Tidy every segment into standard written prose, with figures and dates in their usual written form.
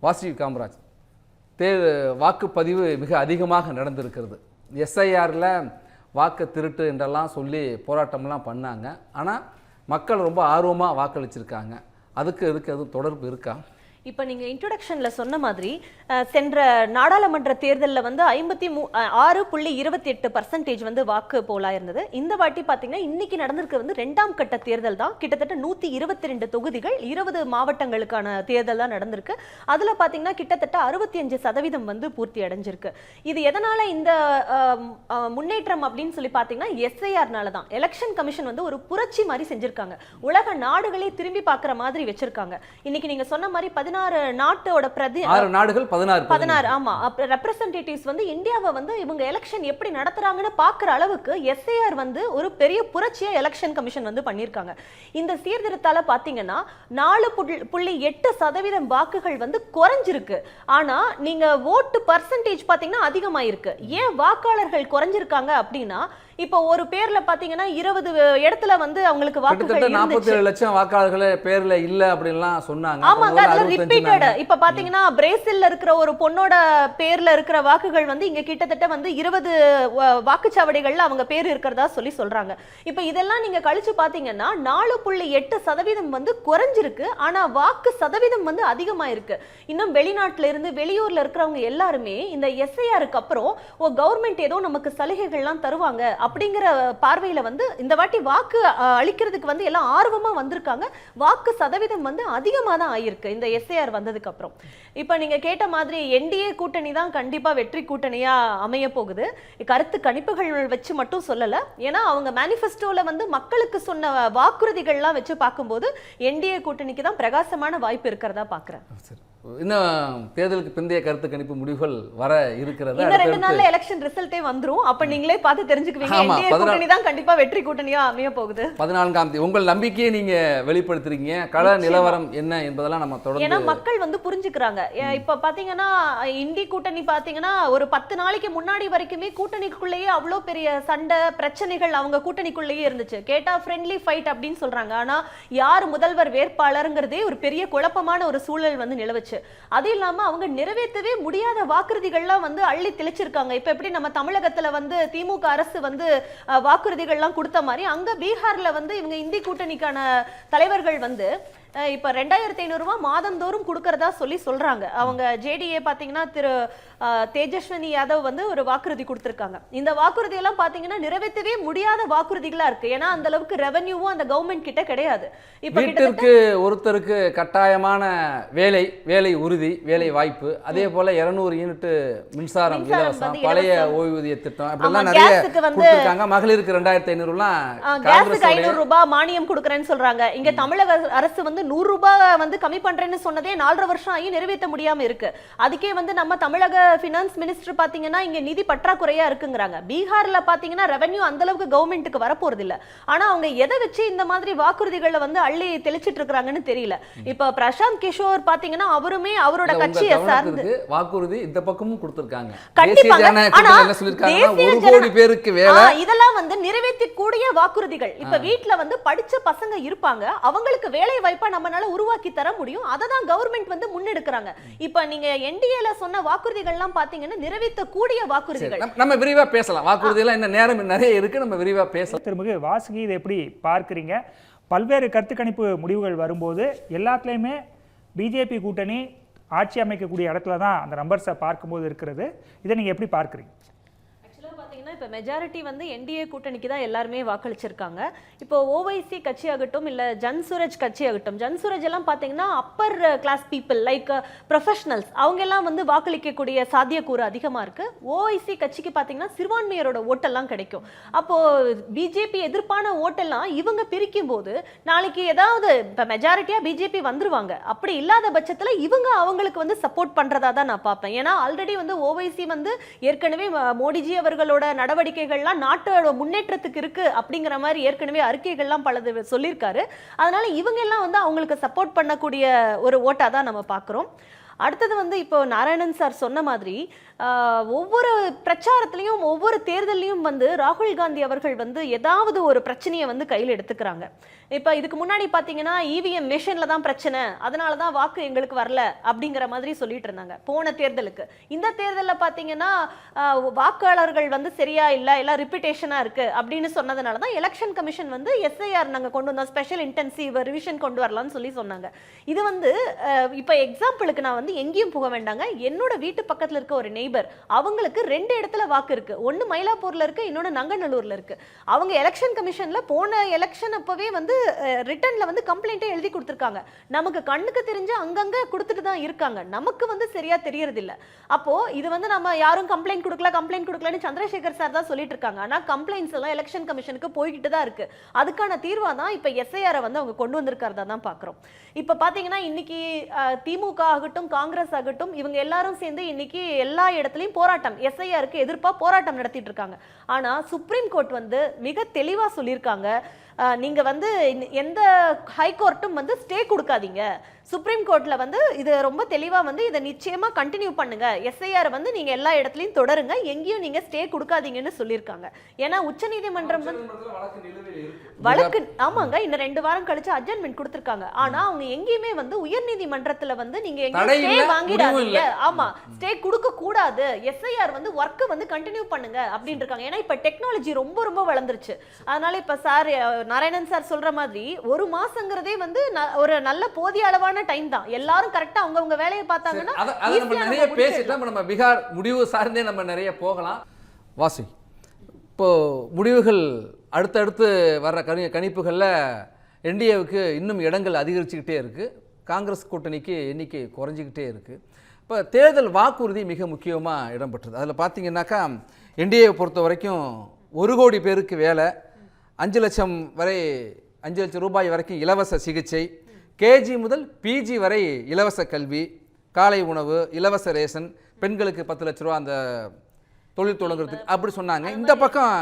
வாசுகி காமராஜ் வாக்குப்பதிவு மிக அதிகமாக நடந்திருக்கிறது. எஸ்ஐஆரில் வாக்கு திருட்டு என்றெல்லாம் சொல்லி போராட்டம்லாம் பண்ணாங்க. ஆனால் மக்கள் ரொம்ப ஆர்வமாக வாக்களிச்சிருக்காங்க. அதுக்கு எதுவும் தொடர்பு இருக்கா? இப்போ நீங்கள் இன்ட்ரோடக்ஷனில் சொன்ன மாதிரி சென்ற நாடாளுமன்ற தேர்தலில் வந்து 56.28% வந்து வாக்கு போலாக இருந்தது. இந்த வாட்டி பார்த்தீங்கன்னா இன்னைக்கு நடந்திருக்கு வந்து 2ஆம் கட்ட தேர்தல் தான். கிட்டத்தட்ட 122 தொகுதிகள் 20 மாவட்டங்களுக்கான தேர்தல் தான் நடந்திருக்கு. அதில் பார்த்தீங்கன்னா கிட்டத்தட்ட 65% வந்து பூர்த்தி அடைஞ்சிருக்கு. இது எதனால் இந்த முன்னேற்றம் அப்படின்னு சொல்லி பார்த்தீங்கன்னா எஸ்ஐஆர்னால தான். எலெக்ஷன் கமிஷன் வந்து ஒரு புரட்சி மாதிரி செஞ்சிருக்காங்க. உலக நாடுகளே திரும்பி பார்க்குற மாதிரி வச்சிருக்காங்க. இன்னைக்கு நீங்கள் சொன்ன மாதிரி 16 நாட்டோட 6 நாடுகள் 16 ஆமா ரெப்ரசன்டேட்டிவ்ஸ் வந்து இந்தியாவை வந்து இவங்க எலெக்ஷன் எப்படி நடத்துறாங்கன்னு பாக்குற அளவுக்கு எஸ்ஐஆர் வந்து ஒரு பெரிய புரட்சியை எலெக்ஷன் கமிஷன் வந்து பண்ணிருக்காங்க. இந்த சீர்திருத்தால பாத்தீங்கன்னா 4.8% வாக்குகள் வந்து குறைஞ்சிருக்கு. ஆனா நீங்க ஓட்டு பர்சன்டேஜ் பாத்தீங்கன்னா அதிகமாயிருக்கு. ஏன் வாக்காளர்கள் குறைஞ்சிருக்காங்க அப்படின்னா, இப்போ ஒரு பேர்ல பாத்தீங்கன்னா 20 இடத்துல வந்து அவங்களுக்கு வாக்குகள் 47 லட்சம் வாக்காளர்கள் பேர்ல இல்ல அப்படின்லாம் சொன்னாங்க. ஆமாங்க, அதெல்லாம் ரிப்பீட்டட். இப்ப பாத்தீங்கன்னா பிரேசில்ல இருக்கிற ஒரு பொண்ணோட பேர்ல இருக்கிற வாக்குகள் வந்து இங்க கிட்டத்தட்ட வந்து 20 வாக்குச்சாவடிகள்ல அவங்க பேர் இருக்கிறதா சொல்றாங்க. இப்ப இதெல்லாம் நீங்க கழிச்சு பாத்தீங்கன்னா 4.8% வந்து குறைஞ்சிருக்கு. ஆனா வாக்கு சதவீதம் வந்து அதிகமாயிருக்கு. இன்னும் வெளிநாட்டுல இருந்து வெளியூர்ல இருக்கிறவங்க எல்லாருமே இந்த எஸ்ஐஆருக்கு அப்புறம் கவர்மெண்ட் ஏதோ நமக்கு சலுகைகள்லாம் தருவாங்க அப்படிங்கிற பார்வையில வந்து இந்த வாட்டி வாக்கு அளிக்கிறதுக்கு வந்து எல்லாம் ஆர்வமா வந்திருக்காங்க. வாக்கு சதவீதம் வந்து அதிகமா தான் ஆயிருக்கு இந்த எஸ்ஐஆர் வந்ததுக்கு அப்புறம். இப்ப நீங்க கேட்ட மாதிரி என்டிஏ கூட்டணி தான் கண்டிப்பா வெற்றி கூட்டணியா அமைய போகுது. கருத்து கணிப்புகள் வச்சு மட்டும் சொல்லல. ஏன்னா அவங்க மேனிஃபெஸ்டோல வந்து மக்களுக்கு சொன்ன வாக்குறுதிகள்லாம் வச்சு பார்க்கும்போது என்டிஏ கூட்டணிக்கு தான் பிரகாசமான வாய்ப்பு இருக்கிறதா பாக்குறேன். இன்னும் தேர்தலுக்கு பிந்தைய கருத்து கணிப்பு முடிவுகள் வர இருக்கிறது. இந்த 2 நாள்ல எலெக்ஷன் ரிசல்ட்டே வந்துரும். அப்ப நீங்களே பார்த்து தெரிஞ்சுக்குவீங்க என்டிஏ கூட்டணி தான் கண்டிப்பா வெற்றி கூட்டணியா அமைய போகுது. 14ஆம் தேதி உங்கள் நம்பிக்கையை நீங்க வெளிப்படுத்துறீங்க. கள நிலவரம் என்ன என்பதெல்லாம் நம்ம தொடர்ந்து, ஏன்னா மக்கள் வந்து புரிஞ்சுக்கிறாங்க. இப்ப பாத்தீங்கன்னா இந்தி கூட்டணி பாத்தீங்கன்னா ஒரு 10 நாளைக்கு முன்னாடி வரைக்குமே கூட்டணிக்குள்ளேயே அவ்வளோ பெரிய சண்டை பிரச்சனைகள் அவங்க கூட்டணிக்குள்ளேயே இருந்துச்சு. கேட்டா ஃப்ரெண்ட்லி ஃபைட் அப்படின்னு சொல்றாங்க. ஆனா யார் முதல்வர் வேட்பாளருங்கிறதே ஒரு பெரிய குழப்பமான ஒரு சூழல் வந்து நிலவுச்சு. அது இல்லாம அவங்க நிறைவேற்றவே முடியாத வாக்குறுதிகள்லாம் வந்து அள்ளி தெளிச்சிருக்காங்க. இப்ப எப்படி நம்ம தமிழகத்துல வந்து திமுக அரசு வந்து வாக்குறுதிகள்லாம் கொடுத்த மாதிரி அங்க பீகார்ல வந்து இவங்க இந்தி கூட்டணிக்கான தலைவர்கள் வந்து இப்ப 2500 ரூபாய் மாதந்தோறும் கொடுக்கறதா சொல்றாங்க. அவங்க ஜேடிஏ பாத்தீங்கன்னா திரு தேஜஸ்வினி யாதவ் வந்து ஒரு வாக்குறுதி கொடுத்திருக்காங்க. இந்த வாக்குறுதி எல்லாம் பாத்தீங்கன்னா நிறைவேற்றவே முடியாத வாக்குறுதிகளா இருக்கு. ஏன்னா அந்த அளவுக்கு ரெவென்யூவும் அந்த கவர்மெண்ட் கிட்ட கிடையாது. இப்ப வீட்டிற்கு ஒருத்தருக்கு கட்டாயமான வேலை உறுதி, வேலை வாய்ப்பு, அதே போல 200 யூனிட் மின்சாரம் இலவசம், பழைய ஓய்வூதிய திட்டம் அப்படிலாம் நிறைய கொடுத்திருக்காங்க. மகளிருக்கு 2500 எல்லாம், கேஸுக்கு 500 ரூபாய் மானியம் கொடுக்கறேன்னு சொல்றாங்க. இங்க தமிழக அரசு வந்து 100 ரூபாய் வந்து கம்மி பண்றேன்னு சொன்னதே 4.5 வருஷம் ஆகி நிறைவேற்ற முடியாம இருக்கு. அதுக்கே வந்து நம்ம தமிழக பினான்ஸ் மினிஸ்டர் பாத்தீங்கன்னா இங்க நிதி பற்றாக்குறையா இருக்குங்கிறாங்க. பீகார்ல பாத்தீங்கன்னா ரெவென்யூ அந்த அளவுக்கு கவர்மெண்ட்டுக்கு வரப்போறது இல்ல. ஆனா அவங்க எதை வச்சு இந்த மாதிரி வாக்குறுதிகளை வந்து அள்ளி தெளிச்சிட்டு இருக்காங்கன்னு தெரியல. இப்ப பிரசாந்த் கிஷோர் பாத்தீங்கன்னா அவருமே அவரோட கட்சியை சார்ந்து வாக்குறுதி இந்த பக்கமும் கொடுத்திருக்காங்க. இதெல்லாம் வந்து நிறைவேற்றக்கூடிய வாக்குறுதிகள். இப்ப வீட்டுல வந்து படிச்ச பசங்க இருப்பாங்க, அவங்களுக்கு வேலை வாய்ப்பா நம்மளால உருவாக்கி தர முடியும். அதை தான் கவர்மெண்ட் வந்து முன்னெடுக்கிறாங்க. இப்ப நீங்க என்டிஏல சொன்ன வாக்குறுதிகள் எல்லாம் பாத்தீங்கன்னா நிறைவேற்றக்கூடிய வாக்குறுதிகள். நம்ம விரிவா பேசலாம். வாக்குறுதி எல்லாம் என்ன நேரம் நிறைய இருக்கு, நம்ம விரிவா பேசலாம். திருமிகு வாசுகி, இதை எப்படி பார்க்கிறீங்க? பல்வேறு கருத்து கணிப்பு முடிவுகள் வரும்போது எல்லாத்துலேயுமே பிஜேபி கூட்டணி ஆட்சி அமைக்கக்கூடிய இடத்துல தான் அந்த நம்பர்ஸை பார்க்கும்போது இருக்கிறது. இதை நீங்கள் எப்படி பார்க்குறீங்க? இப்போ மெஜாரிட்டி வந்து என்டிஏ கூட்டணிக்கு தான் எல்லாருமே வாக்களிச்சிருக்காங்க. இப்போ ஓவைசி கட்சி ஆகட்டும் இல்லை ஜன்சூரஜ் கட்சி ஆகட்டும், ஜன்சூரஜ் எல்லாம் பார்த்தீங்கன்னா upper class people like professionals அவங்க எல்லாம் வந்து வாக்களிக்கக்கூடிய சாத்தியக்கூறு அதிகமாக இருக்கு. ஓவைசி கட்சிக்கு பார்த்தீங்கன்னா சிறுபான்மையரோட ஓட்டெல்லாம் கிடைக்கும். அப்போ பிஜேபி எதிர்ப்பான ஓட்டெல்லாம் இவங்க பிரிக்கும் போது நாளைக்கு ஏதாவது இப்போ மெஜாரிட்டியா பிஜேபி வந்துருவாங்க. அப்படி இல்லாத பட்சத்தில் இவங்க அவங்களுக்கு வந்து சப்போர்ட் பண்றதா தான் நான் பார்ப்பேன். ஏன்னா ஆல்ரெடி வந்து ஓவைசி வந்து ஏற்கனவே மோடிஜி அவர்களோட நடவடிக்கைகள்லாம் நாட்டோட முன்னேற்றத்துக்கு இருக்கு அப்படிங்கிற மாதிரி ஏற்கனவே அறிக்கைகள்லாம் பலது சொல்லியிருக்காரு. அதனால இவங்க எல்லாம் வந்து அவங்களுக்கு சப்போர்ட் பண்ணக்கூடிய ஒரு ஓட்டா தான் நம்ம பார்க்குறோம். அடுத்தது வந்து இப்போ நாராயணன் சார் சொன்ன மாதிரி ஒவ்வொரு பிரச்சாரத்திலையும் ஒவ்வொரு தேர்தலையும் வந்து ராகுல் காந்தி அவர்கள் வந்து ஏதாவது ஒரு பிரச்சனையை வந்து கையில் எடுத்துக்கிறாங்க. இப்போ இதுக்கு முன்னாடி பார்த்தீங்கன்னா இவிஎம் மிஷினில் தான் பிரச்சனை, அதனால தான் வாக்கு எங்களுக்கு வரல அப்படிங்கிற மாதிரி சொல்லிட்டு இருந்தாங்க போன தேர்தலுக்கு. இந்த தேர்தலில் பார்த்தீங்கன்னா வாக்காளர்கள் வந்து சரியா இல்லை, எல்லாம் ரிப்பீட்டேஷனாக இருக்கு அப்படின்னு சொன்னதுனால தான் எலெக்ஷன் கமிஷன் வந்து எஸ்ஐஆர் நாங்கள் கொண்டு வந்தோம், ஸ்பெஷல் இன்டென்சிவ் ரிவிஷன் கொண்டு வரலாம்னு சொன்னாங்க. இது வந்து இப்போ எக்ஸாம்பிளுக்கு நான் வந்து எங்கேயும் போக வேண்டாங்க, என்னோட வீட்டு பக்கத்தில் இருக்க ஒரு நெய்பர், அவங்களுக்கு 2 இடத்துல வாக்கு இருக்கு, ஒன்னு மயிலாப்பூர்ல இருக்கு, இன்னொன்னு நங்கநல்லூர்ல இருக்கு. அவங்க எலெக்ஷன் கமிஷன்ல போன எலெக்ஷன் அப்பவே வந்து ரிட்டன்ல வந்து கம்ப்ளைண்டே எழுதி கொடுத்திருக்காங்க. நமக்கு கண்ணுக்கு தெரிஞ்ச அங்கங்க கொடுத்துட்டு தான் இருக்காங்க, நமக்கு வந்து சரியா தெரியறது இல்ல. அப்போ இது வந்து நம்ம யாரும் கம்ப்ளைண்ட் கொடுக்கலன்னு சந்திரசேகர் சார் தான் சொல்லிட்டு இருக்காங்க. ஆனா கம்ப்ளைண்ட்ஸ் எல்லாம் எலெக்ஷன் கமிஷனுக்கு போய்கிட்டு தான் இருக்கு. அதுக்கான தீர்வா தான் இப்ப எஸ்ஐஆர் வந்து அவங்க கொண்டு வந்திருக்கிறதா தான் பாக்குறோம். இப்ப பாத்தீங்கன்னா இன்னைக்கு திமுக ஆகட்டும் காங்கிரஸ் ஆகட்டும் இவங்க எல்லாரும் சேர்ந்து இன்னைக்கு எல்லா இடத்துலயும் போராட்டம், எஸ்ஐஆருக்கு எதிர்ப்பா போராட்டம் நடத்திட்டு இருக்காங்க. ஆனா சுப்ரீம் கோர்ட் வந்து மிக தெளிவா சொல்லியிருக்காங்க, நீங்க வந்து எந்த ஹைகோர்ட்டும் வந்து ஸ்டே கொடுக்காதீங்க. சுப்ரீம் கோர்ட்ல வந்து இது ரொம்ப தெளிவா வந்து இதை நிச்சயமா கண்டினியூ பண்ணுங்க, எஸ்ஐஆர் வந்து நீங்க எல்லா இடத்துலயும் தொடருங்க, எங்கேயும் நீங்க ஸ்டே கொடுக்காதீங்கன்னு சொல்லியிருக்காங்க. ஏன்னா உச்சநீதிமன்றம் வழக்கு ஆமாங்க இன்னும் 2 வாரம் கழிச்சு அட்ஜர்ன்மெண்ட் கொடுத்திருக்காங்க. ஆனா அவங்க எங்கேயுமே வந்து உயர்நீதிமன்றத்துல வந்து நீங்க எங்கேயும் ஸ்டே வாங்கிடாதீங்க, ஆமா ஸ்டே கொடுக்க கூடாது, எஸ்ஐஆர் வந்து ஒர்க் வந்து கண்டினியூ பண்ணுங்க அப்படின்னு இருக்காங்க. ஏன்னா இப்ப டெக்னாலஜி ரொம்ப ரொம்ப வளர்ந்துருச்சு. அதனால இப்ப சார் நாராயணன் சார் சொல்ற மாதிரி 1 மாசங்கிறதே வந்து ஒரு நல்ல போதிய அளவான டைம் தான். எல்லாரும் கரெக்ட்டா அவங்க வேலையை பார்த்தாங்கன்னா அத நம்ம நிறைய பேசிட்டோம். நம்ம பீகார் முடிவு சார்ந்தே நம்ம நிறைய போகலாம். வாசி, இப்போ முடிவுகள் அடுத்தடுத்து வர்ற கணிப்புகளில் என்டிஏவுக்கு இன்னும் இடங்கள் அதிகரிச்சுக்கிட்டே இருக்குது, காங்கிரஸ் கூட்டணிக்கு எண்ணிக்கை குறைஞ்சிக்கிட்டே இருக்குது. இப்போ தேர்தல் வாக்குறுதி மிக முக்கியமாக இடம்பெற்றது. அதில் பார்த்தீங்கன்னாக்கா என்டிஏவை பொறுத்த வரைக்கும் 1 கோடி பேருக்கு வேலை, 5 லட்சம் ரூபாய் வரைக்கும் இலவச சிகிச்சை, கேஜி முதல் பிஜி வரை இலவச கல்வி, காலை உணவு, இலவச ரேஷன், பெண்களுக்கு 10 லட்ச ரூபா அந்த தொழில் தொடங்குறதுக்கு அப்படி சொன்னாங்க. இந்த பக்கம்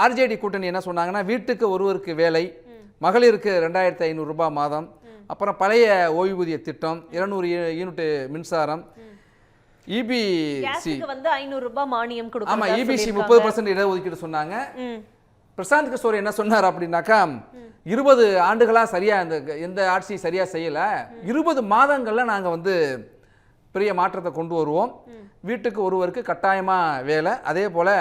ஆர்ஜேடி கூட்டணி என்ன சொன்னாங்கன்னா வீட்டுக்கு ஒருவருக்கு வேலை, மகளிருக்கு 2500 ரூபாய் மாதம், அப்புறம் பழைய ஓய்வூதிய திட்டம், 200 யூனிட் மின்சாரம், இபிசி வந்து 500 ரூபாய் மானியம் கொடுக்கணும். ஆமா, இபிசி 30% இடஒதுக்கீடு சொன்னாங்க. பிரசாந்த் கிஷோர் என்ன சொன்னார் அப்படின்னாக்கா 20 ஆண்டுகளா சரியா எந்த ஆட்சி சரியா செய்யல, 20 மாதங்கள்ல நாங்க வந்து பெரிய மாற்றத்தை கொண்டு வருவோம், வீட்டுக்கு ஒருவருக்கு கட்டாயமா வேலை, அதே போல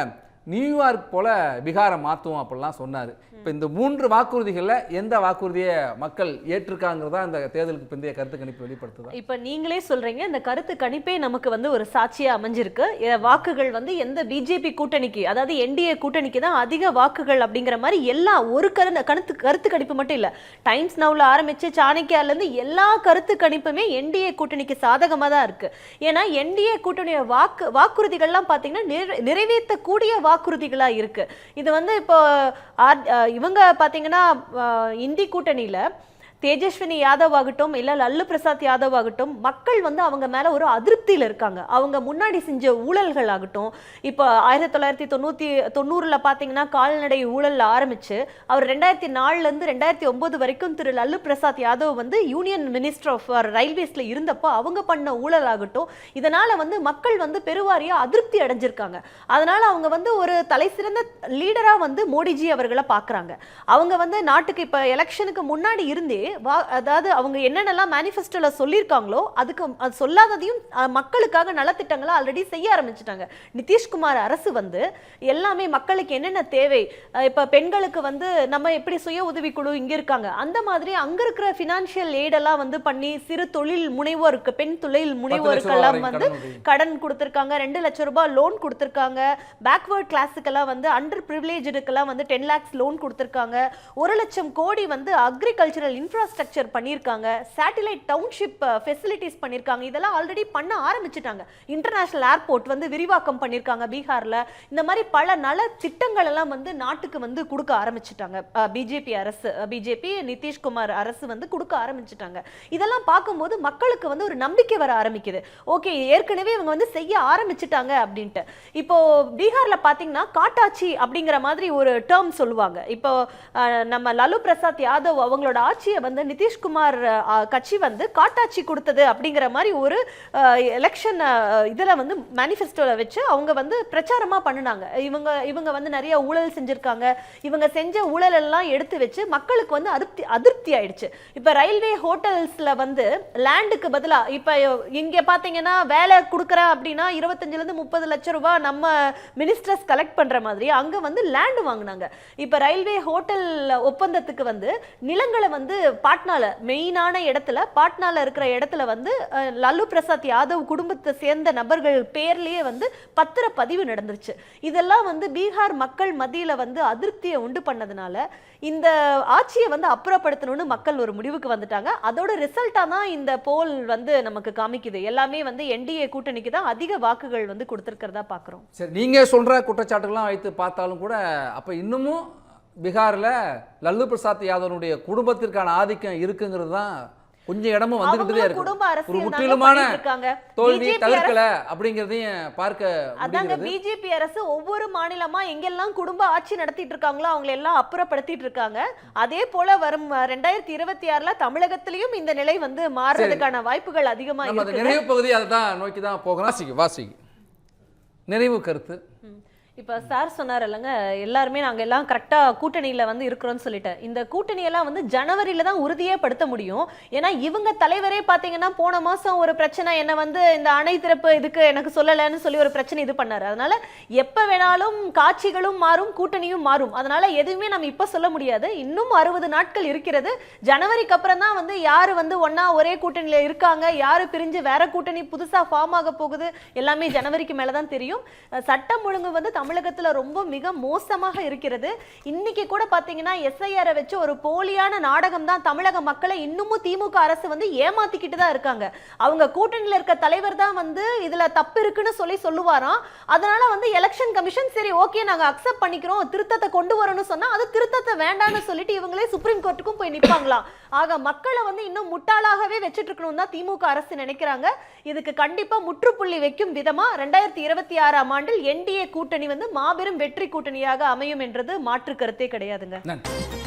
நியூயார்க் போல பீகாரை மாற்றுவோம் அப்படிலாம் சொன்னார். இப்போ இந்த 3 வாக்குறுதிகளில் எந்த வாக்குறுதியை மக்கள் ஏற்றிருக்காங்கிறதா இந்த தேர்தலுக்கு பிந்தைய கருத்து கணிப்பு வெளிப்படுத்துதா? இப்போ நீங்களே சொல்றீங்க இந்த கருத்து கணிப்பே நமக்கு வந்து ஒரு சாட்சியாக அமைஞ்சிருக்கு. வாக்குகள் வந்து எந்த பிஜேபி கூட்டணிக்கு, அதாவது என்டிஏ கூட்டணிக்கு தான் அதிக வாக்குகள் அப்படிங்கிற மாதிரி எல்லா ஒரு கருத்து கணிப்பு மட்டும் இல்லை, டைம்ஸ் நவுல ஆரம்பிச்சு சாணக்கியாலேருந்து எல்லா கருத்து கணிப்புமே என்டிஏ கூட்டணிக்கு சாதகமாக தான் இருக்கு. ஏன்னா என்டிஏ கூட்டணிய வாக்குறுதிகள்லாம் பார்த்தீங்கன்னா நிறைவேற்றக்கூடிய வாக்குறுதிகளா இருக்கு. இது வந்து இப்போ இவங்க பாத்தீங்கன்னா இந்தி கூட்டணியில தேஜஸ்வினி யாதவ் ஆகட்டும் இல்ல லல்லு பிரசாத் யாதவ் ஆகட்டும் மக்கள் வந்து அவங்க மேல ஒரு அதிருப்தியில இருக்காங்க. அவங்க முன்னாடி செஞ்ச ஊழல்கள் ஆகட்டும், இப்போ 1990 பாத்தீங்கன்னா கால்நடை ஊழல் ஆரம்பிச்சு அவர் 2004 இருந்து 2009 வரைக்கும் திரு லல்லு பிரசாத் யாதவ் வந்து யூனியன் மினிஸ்டர் ஆஃப் ரயில்வேஸ்ல இருந்தப்போ அவங்க பண்ண ஊழல் ஆகட்டும், இதனால வந்து மக்கள் வந்து பெருவாரியா அதிருப்தி அடைஞ்சிருக்காங்க. அதனால அவங்க வந்து ஒரு தலை சிறந்த லீடரா வந்து மோடிஜி அவர்களை பாக்குறாங்க. அவங்க வந்து நாட்டுக்கு இப்ப எலெக்ஷனுக்கு முன்னாடி இருந்தே அதாவது அவங்க என்னென்னலாம் மேனிஃபெஸ்டோல சொல்லியிருக்காங்களோ அதுக்கு அது சொல்லாததையும் மக்களுக்காக நலத்திட்டங்களை ஆல்ரெடி செய்ய ஆரம்பிச்சிட்டாங்க. நிதிஷ்குமார் அரசு வந்து எல்லாமே மக்களுக்கு என்னென்ன தேவை, இப்ப பெண்களுக்கு வந்து நம்ம எப்படி சுய உதவிக்குழு இங்க இருக்காங்க அந்த மாதிரி அங்க இருக்கிற பினான்சியல் எய்டெல்லாம் வந்து பண்ணி சிறு தொழில் முனைவோருக்கு, பெண் தொழில் முனைவோருக்கெல்லாம் வந்து கடன் கொடுத்திருக்காங்க, 2 லட்சம் ரூபாய் லோன் கொடுத்திருக்காங்க, பேக்வர்ட் கிளாஸுக்கெல்லாம் வந்து அண்டர் பிரிவிலேஜுக்கெல்லாம் வந்து 10 lakhs லோன் கொடுத்திருக்காங்க, 1 லட்சம் கோடி வந்து அக்ரிகல்ச்சரல் இன்ஃப்ராஸ்ட்ரக்சர் பண்ணியிருக்காங்க, சேட்டலைட் டவுன்ஷிப் ஃபெசிலிட்டிஸ் பண்ணியிருக்காங்க, இதெல்லாம் ஆல்ரெடி பண்ண ஆரம்பிச்சிட்டாங்க. இன்டர்நேஷனல் ஏர்போர்ட் வந்து விரிவாக்கம் பண்ணியிருக்காங்க பீகார்ல. இந்த மாதிரி பல நல திட்டங்கள் எல்லாம் வந்து நாட்டுக்கு வந்து கொடுக்க ஆரம்பிச்சிட்டாங்க பிஜேபி அரசு, பிஜேபி நிதிஷ்குமார் அரசு வந்து கொடுக்க ஆரம்பிச்சிட்டாங்க. இதெல்லாம் பார்க்கும்போது மக்களுக்கு வந்து ஒரு நம்பிக்கை வர ஆரம்பிக்குது. ஓகே, ஏற்கனவே இவங்க வந்து செய்ய ஆரம்பிச்சிட்டாங்க அப்படின்ட்டு. இப்போ பீகார்ல பாத்தீங்கன்னா காட்டாட்சி அப்படிங்கிற மாதிரி ஒரு டேர்ம் சொல்லுவாங்க. இப்போ நம்ம லல்லு பிரசாத் யாதவ் அவங்களோட ஆட்சியை வந்து நிதிஷ்குமார் கட்சி வந்து காட்டாட்சி கொடுத்தது அப்படிங்கிற மாதிரி ஒரு எலெக்ஷன் இதுல வந்து மேனிஃபெஸ்டோல வச்சு அவங்க வந்து பிரச்சாரமா பண்ணுனாங்க. இவங்க வந்து நிறைய ஊழல் செஞ்சிருக்காங்க, இவங்க செஞ்ச ஊழல் எல்லாம் எடுத்து வச்சு மக்களுக்கு வந்து அதிருப்தி ஆயிடுச்சு. இப்ப ரயில்வே ஹோட்டல்ஸ்ல வந்து லேண்டுக்கு பதிலா இப்ப இங்க பாத்தீங்கன்னா வேலை கொடுக்கறேன் அப்படின்னா 25 ல இருந்து 30 லட்சம் ரூபாய் நம்ம மினிஸ்டர்ஸ் கலெக்ட் பண்ற மாதிரி அங்க வந்து லேண்ட் வாங்குனாங்க. இப்ப ரயில்வே ஹோட்டல் ஒப்பந்தத்துக்கு வந்து நிலங்களை வந்து பாட்னால மெயினான இடத்துல பாட்னால இருக்கிற இடத்துல வந்து லாலு பிரசாத் யாதவ் குடும்பத்தை சேர்ந்த நபர்கள் பேர்லயே வந்து பத்திரப்பதிவு நடந்துருச்சு. இதெல்லாம் வந்து பீகார் மக்கள் மத்தியில வந்து அதிருப்தியை உண்டு பண்ணதுனால இந்த ஆட்சியை வந்து அப்புறப்படுத்தணும்னு மக்கள் ஒரு முடிவுக்கு வந்துட்டாங்க. அதோட ரிசல்ட்டா தான் இந்த போல் வந்து நமக்கு காமிக்குது. எல்லாமே வந்து என்டிஏ கூட்டணிக்கு தான் அதிக வாக்குகள் வந்து கொடுத்திருக்கிறதா பாக்குறோம். சரி, நீங்க சொல்ற குற்றச்சாட்டுகள்லாம் வைத்து பார்த்தாலும் கூட அப்ப இன்னமும் பீகார்ல லல்லு பிரசாத் யாதவனுடைய குடும்பத்திற்கான ஆதிக்கம் இருக்குங்கிறது தான் கொஞ்சம் இடமும் வந்துகிட்டே இருக்கு. ஒரு முற்றிலுமான தோல்வி தவிர்க்கல அப்படிங்கறதையும் பார்க்க அதாங்க பிஜேபி அரசு ஒவ்வொரு மாநிலமா எங்கெல்லாம் குடும்ப ஆட்சி நடத்திட்டு இருக்காங்களோ அவங்க எல்லாம் அப்புறப்படுத்திட்டு இருக்காங்க. அதே போல வரும் 2026ல தமிழகத்திலயும் இந்த நிலை வந்து மாறுறதுக்கான வாய்ப்புகள் அதிகமா இருக்கு. நிறைவு பகுதி அதான் நோக்கி தான் போகிறோம். வாசிக்கு நிறைவு கருத்து. இப்ப சார் சொன்னார் இல்லைங்க, எல்லாருமே நாங்க எல்லாம் கரெக்டா கூட்டணியில வந்து இருக்கிறோம்னு சொல்லிட்டு இந்த கூட்டணியெல்லாம் வந்து ஜனவரியில தான் உறுதியே படுத்த முடியும். ஏன்னா இவங்க தலைவரே பாத்தீங்கன்னா போன மாசம் ஒரு பிரச்சனை என்ன வந்து இந்த அணை திறப்பு இதுக்கு எனக்கு சொல்லலைன்னு சொல்லி ஒரு பிரச்சனை இது பண்ணாரு. அதனால எப்ப வேணாலும் காட்சிகளும் மாறும், கூட்டணியும் மாறும். அதனால எதுவுமே நம்ம இப்ப சொல்ல முடியாது. இன்னும் 60 நாட்கள் இருக்கிறது. ஜனவரிக்கு அப்புறம் தான் வந்து யாரு வந்து ஒன்னா ஒரே கூட்டணியில இருக்காங்க, யாரு பிரிஞ்சு வேற கூட்டணி புதுசா ஃபார்ம் ஆக போகுது, எல்லாமே ஜனவரிக்கு மேலதான் தெரியும். சட்டம் ஒழுங்கு வந்து தமிழகத்துல ரொம்ப மிக மோசமாக இருக்கிறது. இன்னைக்கு கூட பாத்தீங்கன்னா எஸ்ஐஆர் வச்சு ஒரு போலியான நாடகம் தான் தமிழக மக்களை இன்னமும் திமுக அரசு வந்து ஏமாத்திக்கிட்டு தான் இருக்காங்க. அவங்க கூட்டணியில இருக்க தலைவர் தான் வந்து இதுல தப்பு இருக்குன்னு சொல்லுவாராம். அதனால வந்து எலெக்ஷன் கமிஷன் சரி ஓகே நாங்க அக்செப்ட் பண்ணிக்கிறோம், திருத்தத்தை கொண்டு வரணும்னு சொன்னா அது திருத்தத்தை வேண்டாம்னு சொல்லிட்டு இவங்களே சுப்ரீம் கோர்ட்டுக்கும் போய் நிப்பாங்களாம். ஆக மக்களை வந்து இன்னும் முட்டாளாகவே வச்சிட்டு இருக்கணும் தான் திமுக அரசு நினைக்கிறாங்க. இதுக்கு கண்டிப்பா முற்றுப்புள்ளி வைக்கும் விதமா 2026ஆம் ஆண்டில் என்டிஏ கூட்டணி வந்து மாபெரும் வெற்றி கூட்டணியாக அமையும் என்றது மாற்று கருத்தே கிடையாதுங்க. நன்றி.